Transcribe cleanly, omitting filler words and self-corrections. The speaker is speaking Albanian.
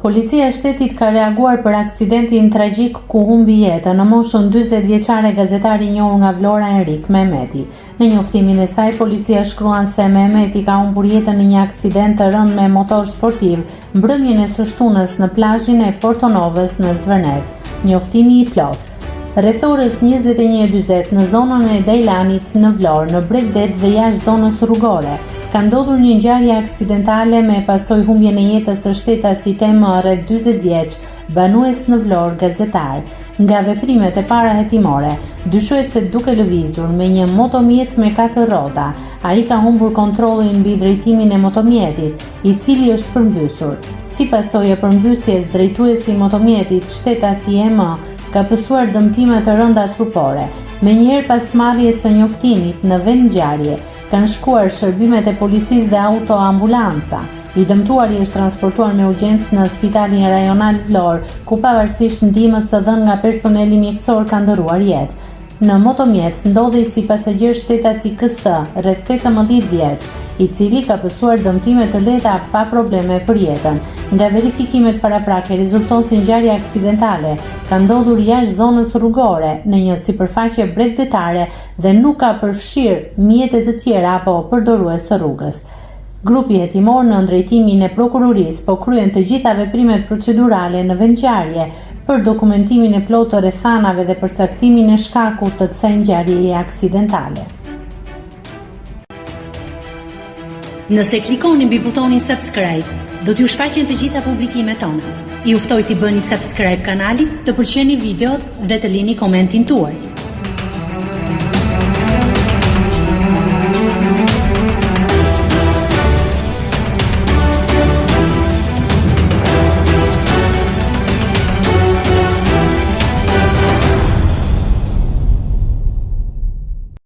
Policia e shtetit ka reaguar për aksidentin tragjik ku humbi jetën në moshën 40 vjeçare gazetari i njohur nga Vlora Enrik Mehmeti. Në njoftimin e saj, policia shkruan se Mehmeti ka humbur jetën në një aksident të rënd me motor sportiv mbrëmjen e së shtunës në plazhin e Portonovës në Zvërnec. Njoftimi i plot. Rreth orës 21:40 në zonën e Dajlanit në Vlorë, në Bregdet dhe jashtë zonës rrugore, ka ndodhur një ngjarje aksidentale me pasojë humbjen e jetës së shtetasit rreth 40 vjeç, banues në Vlorë, gazetar. Nga veprimet e para hetimore, dyshohet se duke lëvizur me një motomjet me 4 rrota, ai ka humbur kontrollin mbi drejtimin e motomjetit, i cili është përmbysur. Si pasojë e përmbysjes, drejtuesi i motomjetit, shtetasi EM, ka pësuar dëmtime të rënda trupore. Menjëherë pas marrjes së njoftimit në vend ngjarje, kanë shkuar shërbimet e policisë dhe autoambulanca. I dëmtuari është transportuar me urgjencë në Spitalin Rajonal Vlorë, ku pavarësisht ndihmës së dhënë nga personeli mjekësor ka ndëruar jetë. Në motomjet ndodhej si pasagjer shtetasi KS, rreth 18 vjeç, i cili ka pësuar dëmtime të lehta pa probleme për jetën. Nga verifikimet paraprake rezulton se ngjarja aksidentale ka ndodhur jashtë zonës rrugore në një sipërfaqe bregdetare dhe nuk ka përfshirë mjete të tjera apo përdorues të rrugës. Grupi hetimor në drejtimin e prokurorisë po kryen të gjitha veprimet procedurale në vendngjarje për dokumentimin e plotë të rrethanave dhe përcaktimin e shkakut të kësaj ngjarjeje aksidentale. Nëse klikoni mbi butonin subscribe, do t'ju shfaqen të gjitha publikimet tona. Ju ftoj t'i bëni subscribe kanalit, të pëlqeni videot dhe të lini komentin tuaj.